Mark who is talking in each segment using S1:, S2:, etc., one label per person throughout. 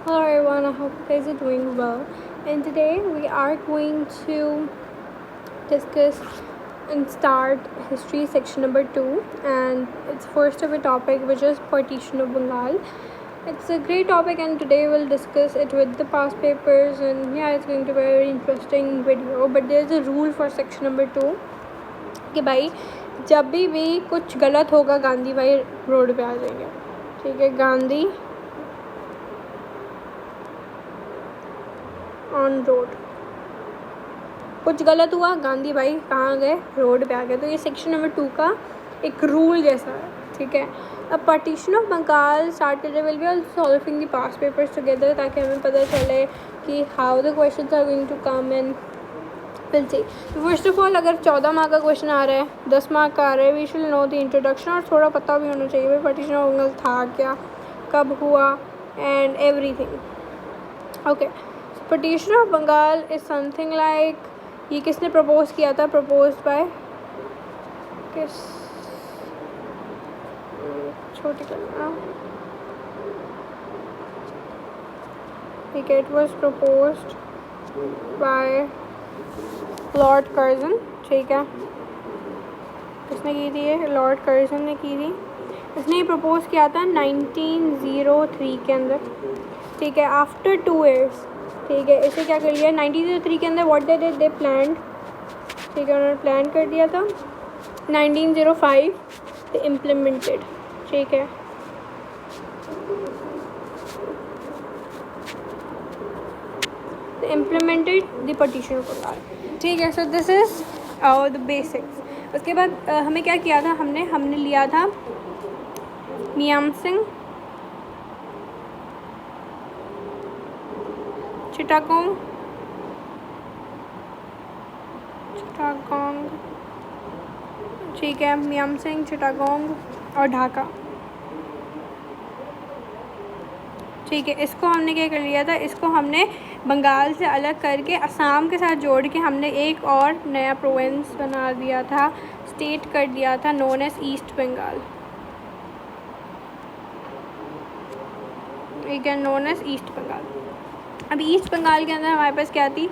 S1: Hello everyone, I hope you guys are doing well. And today we are going to discuss and start history section number 2. And it's first of a topic which is partition of Bengal. It's a great topic and today we'll discuss it with the past papers, and yeah, it's going to be a very interesting video. But there's a rule for section number 2 कि भाई जब भी कुछ गलत होगा गांधी भाई road पे आ जाएंगे. ठीक है, गांधी ऑन रोड. कुछ गलत हुआ, गांधी भाई कहाँ गए? रोड पे आ गए. तो ये सेक्शन नंबर 2 का एक रूल जैसा है. ठीक है. अब partition of Bengal started will be also solving the past papers together, ताकि हमें पता चले कि how the questions are going to come and will see. तो फर्स्ट ऑफ ऑल, अगर 14 मार्क का क्वेश्चन आ रहा है, 10 मार्क का आ रहा है, we should know the introduction, और थोड़ा पता भी होना चाहिए भाई पार्टीशन ऑफ बंगाल था क्या, कब हुआ and everything. Okay. Partition of Bengal is something like, ये किसने प्रपोज किया था? प्रपोज बाय किस, छोटी करना. ठीक है, it was proposed by Lord Curzon. ठीक है, किसने की थी ये? लॉर्ड कर्जन ने की थी. इसने ये प्रपोज किया था 1903 के अंदर. ठीक है, आफ्टर 2 years. ठीक है, इसे क्या कर लिया 1903 के अंदर? What they plan. ठीक है, उन्होंने प्लान कर दिया था. 1905 दे इम्प्लीमेंटेड. ठीक है, implemented the partition of Bengal. ठीक है, so this is the basics. उसके बाद हमें क्या किया था? हमने लिया था मियाम चिटागोंग, ठीक है, मियाम सिंह, चिटागोंग और ढाका. ठीक है, इसको हमने क्या कर लिया था? इसको हमने बंगाल से अलग करके असम के साथ जोड़ के हमने एक और नया प्रोविंस बना दिया था, स्टेट कर दिया था, नोन एज ईस्ट बंगाल. ठीक है, नोन एज ईस्ट बंगाल. अब ईस्ट बंगाल के अंदर हमारे पास क्या थी?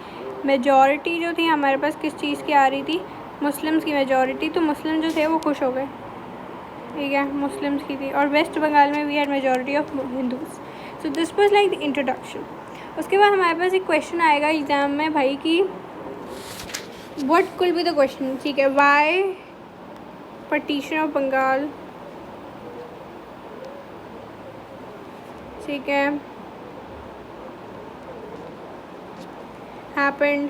S1: मेजॉरिटी जो थी हमारे पास किस चीज़ की आ रही थी? मुस्लिम्स की मेजॉरिटी. तो मुस्लिम जो थे वो खुश हो गए. ठीक है, मुस्लिम्स की थी. और वेस्ट बंगाल में we had majority of Hindus. So this was like the introduction. उसके बाद हमारे पास एक क्वेश्चन आएगा एग्ज़ाम में भाई कि what could be the question. ठीक है, व्हाई पार्टीशन ऑफ बंगाल. ठीक है, हैपेंड.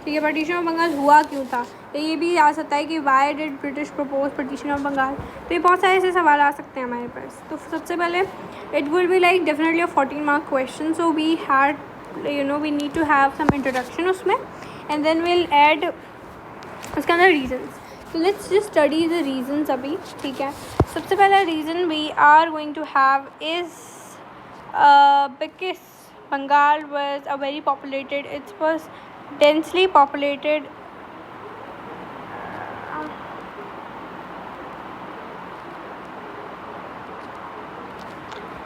S1: ठीक है, पार्टीशन ऑफ बंगाल हुआ क्यों था? तो ये भी आ सकता है कि why did British propose partition of Bengal. तो ये बहुत सारे ऐसे सवाल आ सकते हैं हमारे पास. तो सबसे पहले it will be like definitely a 14 mark question. So we had we need to have some introduction उसमें, एंड देन विल ऐड उसके अंदर रीजन्स. तो let's just study the reasons अभी. ठीक है, सबसे पहला reason we are going to have is because Bengal was a very populated, it was densely populated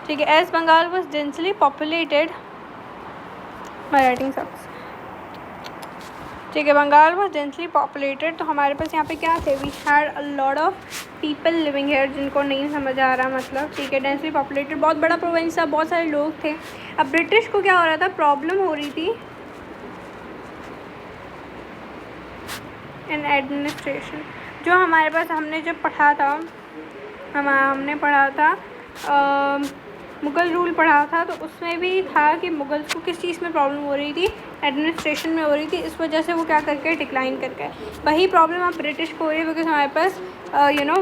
S1: ठीक है, as Bengal was densely populated, my writing sucks. ठीक है, बंगाल वॉज डेंसली पॉपुलेटेड. तो हमारे पास यहाँ पे क्या थे? We had a lot of people living here, जिनको नहीं समझ आ रहा मतलब. ठीक है, डेंसली पॉपुलेटेड, बहुत बड़ा प्रोविंस था, बहुत सारे लोग थे. अब ब्रिटिश को क्या हो रहा था? प्रॉब्लम हो रही थी इन एडमिनिस्ट्रेशन. जो हमारे पास हमने जब पढ़ा था, हमने पढ़ा था मुग़ल रूल पढ़ा था, तो उसमें भी था कि मुग़ल्स को किस चीज़ में प्रॉब्लम हो रही थी? एडमिनिस्ट्रेशन में हो रही थी. इस वजह से वो क्या करके डिक्लाइन कर गए. वही प्रॉब्लम अब ब्रिटिश को हो रही है, बिकॉज हमारे पास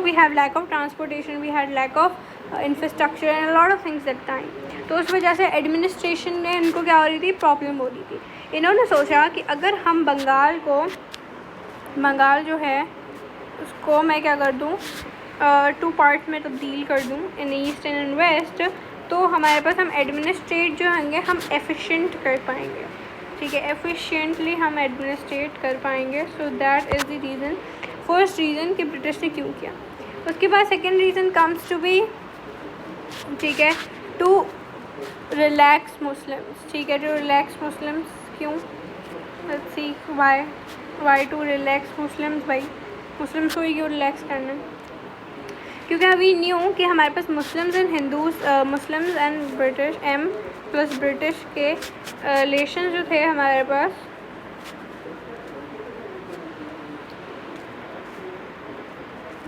S1: we have lack of transportation, we had lack of infrastructure and lot of things that time. तो उस वजह से एडमिनिस्ट्रेशन में इनको क्या हो रही थी? प्रॉब्लम हो रही थी. इन्होंने सोचा कि अगर हम बंगाल जो है उसको मैं क्या कर दूँ, 2 पार्ट में तब्दील कर दूँ, इन ईस्ट एंड इन वेस्ट. तो हमारे पास हम एडमिनिस्ट्रेट जो होंगे हम एफिशिएंट कर पाएंगे. ठीक है, एफिशिएंटली हम एडमिनिस्ट्रेट कर पाएंगे. So that is the reason, first reason कि ब्रिटिश ने क्यों किया. उसके बाद second reason comes to be, ठीक है, टू रिलैक्स मुस्लिम्स, ठीक है, टू रिलैक्स मुस्लिम्स। क्यों? Let's see why to relax Muslims. भाई मुस्लिम्स को ही क्यों रिलैक्स करना है? क्योंकि अभी न्यू कि हमारे पास Muslims and Hindus, Muslims and British, एम प्लस ब्रिटिश के रिलेशन जो थे हमारे पास,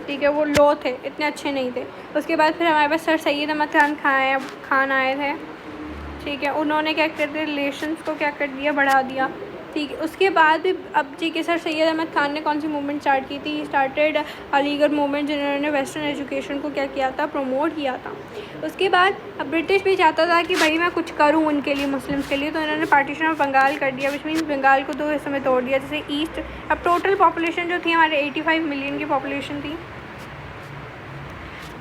S1: ठीक है, वो लो थे, इतने अच्छे नहीं थे। उसके बाद फिर हमारे पास सर सैयद अहमद खान आए थे, ठीक है, उन्होंने क्या कर दिया, रिलेशंस को क्या कर दिया, बढ़ा दिया, ठीक है। उसके बाद अब ठीक है, सर सैयद अहमद खान ने कौन सी मूवमेंट स्टार्ट की थी? स्टार्टेड अलीगढ़ मूवमेंट, जिन्होंने वेस्टर्न एजुकेशन को क्या किया था, प्रमोट किया था। उसके बाद अब ब्रिटिश भी चाहता था कि भाई मैं कुछ करूं उनके लिए, मुस्लिम्स के लिए, तो इन्होंने पार्टीशन ऑफ बंगाल कर दिया, विच मीन्स बंगाल को 2 हिस्सों में तोड़ दिया। जैसे ईस्ट, अब टोटल पॉपुलेशन जो थी हमारे 85 मिलियन की पॉपुलेशन थी,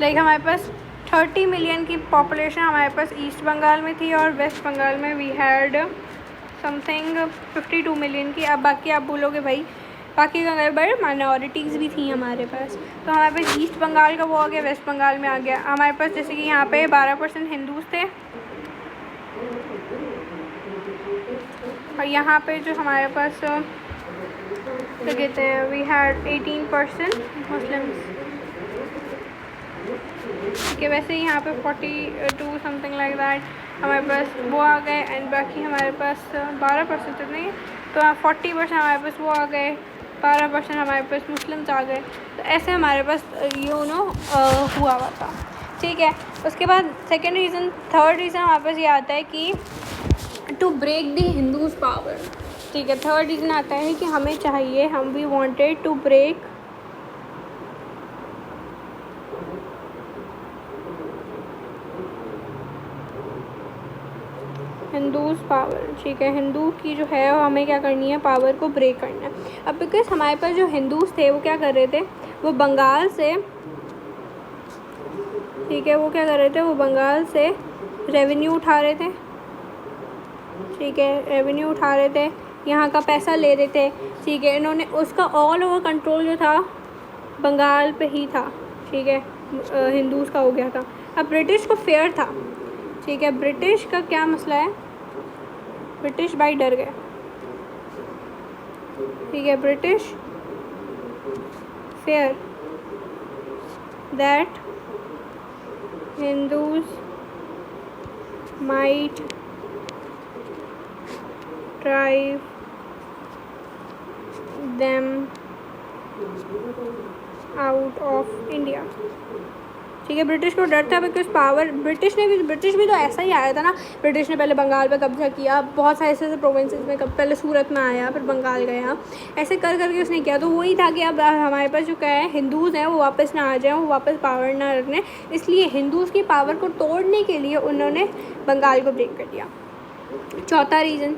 S1: लाइक हमारे पास 30 मिलियन की पॉपुलेशन हमारे पास ईस्ट बंगाल में थी, और वेस्ट बंगाल में वी हैड समथिंग 52 मिलियन की। अब बाकी आप बोलोगे भाई बाकी का बड़े माइनॉरिटीज़ भी थी हमारे पास, तो हमारे पास ईस्ट बंगाल का वो आ गया, वेस्ट बंगाल में आ गया। हमारे पास जैसे कि यहाँ पे 12% हिंदूज थे, और यहाँ पे जो हमारे पास क्या कहते हैं, वी हैड 18% मुस्लिम्स, ठीक है। वैसे ही यहाँ पे 42 समथिंग लाइक दैट हमारे पास वो आ गए, एंड बाकी हमारे पास 12% तो नहीं, तो 40% हमारे पास वो आ गए, 12% हमारे पास मुस्लिम्स आ गए। तो ऐसे हमारे पास हुआ हुआ था, ठीक है। उसके बाद सेकेंड रीज़न, थर्ड रीज़न हमारे पास ये आता है कि to break the Hindus power, ठीक है। थर्ड रीज़न आता है कि हमें चाहिए, हम we wanted to break Hindus power, ठीक है। हिंदू की जो है वो हमें क्या करनी है, पावर को ब्रेक करना है। अब बिकॉज हमारे पास जो हिंदूज़ थे वो क्या कर रहे थे, वो बंगाल से, ठीक है, वो क्या कर रहे थे, वो बंगाल से रेवेन्यू उठा रहे थे, ठीक है, रेवेन्यू उठा रहे थे, यहाँ का पैसा ले रहे थे, ठीक है। इन्होंने उसका ऑल ओवर कंट्रोल जो था बंगाल पे ही था, ठीक है, हिंदूज़ का हो गया था। अब ब्रिटिश को फेयर था, ठीक है। ब्रिटिश का क्या मसला है, ब्रिटिश भाई डर गए, ठीक है। British fair that Hindus might drive them out of India, ठीक है। ब्रिटिश को डर था बिकॉज पावर, ब्रिटिश भी तो ऐसा ही आया था ना। ब्रिटिश ने पहले बंगाल पे कब्जा किया, बहुत सारे ऐसे प्रोविंसेस में, पहले सूरत में आया, फिर बंगाल गया, ऐसे कर करके उसने किया। तो वही था कि अब हमारे पास जो क्या है, हिंदूज़ हैं वो वापस ना आ जाएँ, वो वापस पावर ना रखने, इसलिए हिंदूज़ की पावर को तोड़ने के लिए उन्होंने बंगाल को ब्रेक कर दिया। चौथा रीज़न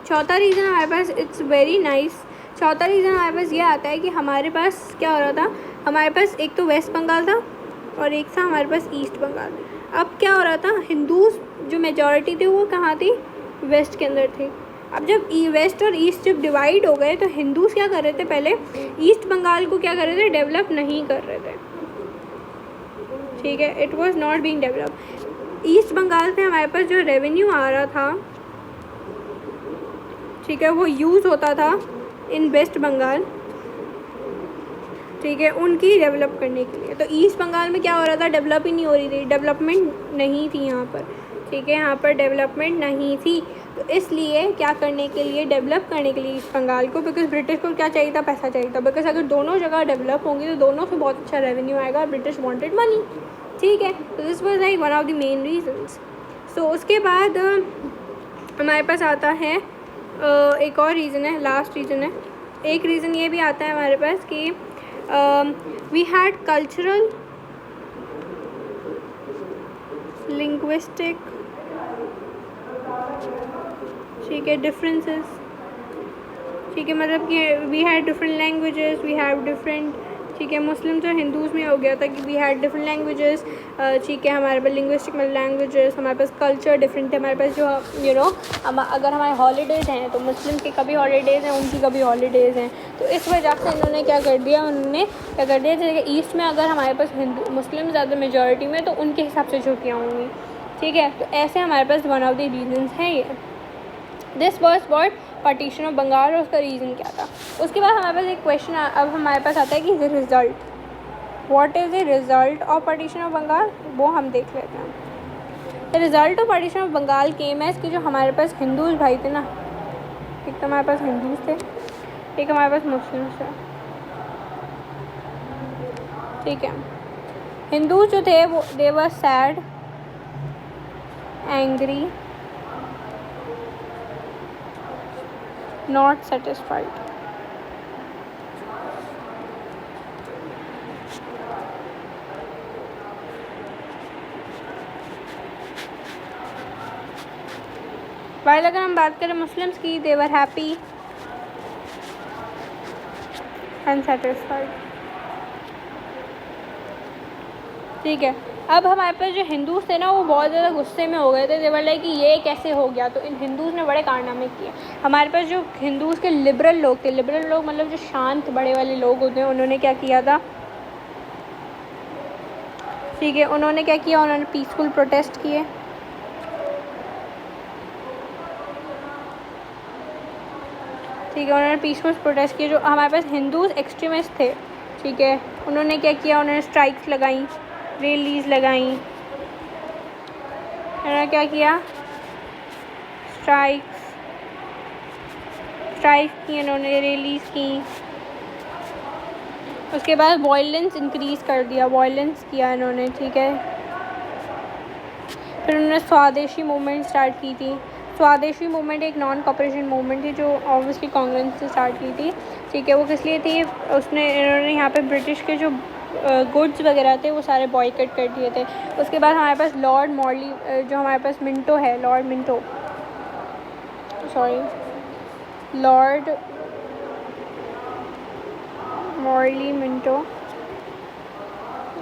S1: हमारे पास, इट्स वेरी नाइस। चौथा रीज़न हमारे पास ये आता है कि हमारे पास क्या हो रहा था, हमारे पास एक तो वेस्ट बंगाल था और एक था हमारे पास ईस्ट बंगाल। अब क्या हो रहा था, हिंदूज़ जो मेजॉरिटी थे वो कहाँ थी, वेस्ट के अंदर थे। अब जब वेस्ट और ईस्ट जब डिवाइड हो गए तो हिंदूज़ क्या कर रहे थे, पहले ईस्ट बंगाल को क्या कर रहे थे, डेवलप नहीं कर रहे थे, ठीक है। It was not being develop. East Bengal से हमारे पास जो रेवेन्यू आ रहा था, ठीक है, वो यूज़ होता था इन वेस्ट बंगाल, ठीक है, उनकी डेवलप करने के लिए। तो ईस्ट बंगाल में क्या हो रहा था, डेवलप ही नहीं हो रही थी, डेवलपमेंट नहीं थी यहाँ पर, ठीक है, यहाँ पर डेवलपमेंट नहीं थी। तो इसलिए क्या करने के लिए, डेवलप करने के लिए ईस्ट बंगाल को, बिकॉज ब्रिटिश को क्या चाहिए था, पैसा चाहिए था, बिकॉज अगर दोनों जगह डेवलप होंगी तो दोनों से बहुत अच्छा रेवेन्यू आएगा, और ब्रिटिश वांटेड मनी, ठीक है। तो this was like one of the main reasons. So उसके बाद हमारे पास आता है एक और रीज़न है, लास्ट रीज़न है। एक रीज़न ये भी आता है हमारे पास कि वी हैड कल्चरल, लिंग्विस्टिक, ठीक है, डिफरेंसेस, ठीक है, मतलब कि we had different languages, we have different ठीक है। मुस्लिम जो हिंदूज़ में हो गया था कि वी हैड डिफरेंट लैंग्वेजेस, ठीक है, हमारे पास लिंग्विस्टिक लैंग्वेजेस, हमारे पास कल्चर डिफरेंट है, हमारे पास जो अगर हमारे हॉलीडेज़ हैं तो मुस्लिम के कभी हॉलीडेज़ हैं, उनकी कभी हॉलीडेज़ हैं। तो इस वजह से इन्होंने क्या कर दिया, जैसे ईस्ट में अगर हमारे पास हिंदू मुस्लिम ज़्यादा मेजॉरिटी में, तो उनके हिसाब से छुट्टियाँ होंगी, ठीक है। तो ऐसे हमारे पास वन ऑफ द रीजन्स हैं ये। This was what partition of Bengal, और उसका रीज़न क्या था। उसके बाद हमारे पास एक क्वेश्चन अब हमारे पास आता है कि the result, what is the result of partition of Bengal, वो हम देख लेते हैं। The result of partition of Bengal came as कि जो हमारे पास हिंदूज़ भाई थे ना, एक तो हमारे पास हिंदूज़ थे, एक हमारे पास मुस्लिम्स थे, ठीक है। हिंदू जो थे वो they were sad, angry, not satisfied. While अगर हम बात करें मुस्लिम्स की, they were happy and satisfied, ठीक है। अब हमारे पास जो हिंदूज़ थे ना, वो बहुत ज़्यादा गुस्से में हो गए थे। देवर लाइक कि ये कैसे हो गया। तो इन हिंदूज़ ने बड़े कारनामे किए। हमारे पास जो हिंदूज़ के लिबरल लोग थे, लिबरल लोग मतलब जो शांत बड़े वाले लोग होते हैं, उन्होंने क्या किया था, ठीक है, उन्होंने क्या किया, उन्होंने पीसफुल प्रोटेस्ट किए, ठीक है, उन्होंने पीसफुल प्रोटेस्ट किए। जो हमारे पास हिंदूज़ एक्सट्रीमिस्ट थे, ठीक है, उन्होंने क्या किया, उन्होंने स्ट्राइक्स लगाई, रैलीज़ लगाई, उन्होंने क्या किया, स्ट्राइक्स की, उन्होंने रैलीज़ की। उसके बाद वायलेंस इंक्रीज़ कर दिया, वायलेंस किया इन्होंने, ठीक है। फिर उन्होंने स्वदेशी मूवमेंट स्टार्ट की थी। स्वदेशी मूवमेंट एक नॉन कॉपरेशन मूवमेंट थी जो ऑब्वियसली कांग्रेस से स्टार्ट की थी, ठीक है। वो किस लिए थी, इन्होंने यहाँ पे ब्रिटिश के जो गुड्स वगैरह थे वो सारे बॉयकट कर दिए थे। उसके बाद हमारे पास लॉर्ड मॉर्ली, जो हमारे पास मिंटो है, लॉर्ड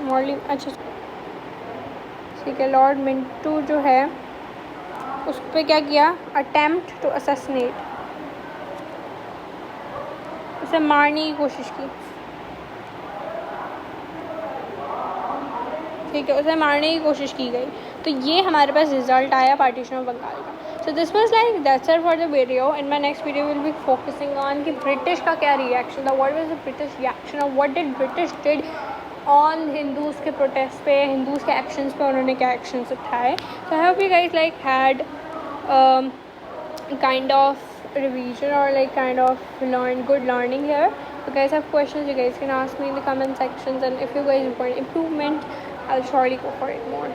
S1: मॉर्ली, अच्छा, ठीक है। लॉर्ड मिंटो जो है उस पर क्या किया, अटेम्प्ट टू असैसिनेट, उसे मारने की कोशिश की, ठीक है, उसे मारने की कोशिश की गई। तो ये हमारे पास रिजल्ट आया पार्टीशन ऑफ बंगाल का। So this was like that's it for the video. In my next video will be focusing on कि ब्रिटिश का क्या रिएक्शन था, what was the British reaction और what did British did on Hindus के protest पे, हिंदूज़ के actions पे उन्होंने क्या एक्शंस उठाए। So I hope you guys like had kind of revision or like kind of good learning here. If you guys have questions, you guys can ask me in the comment sections, and if you guys want improvement, I'll surely go for it more.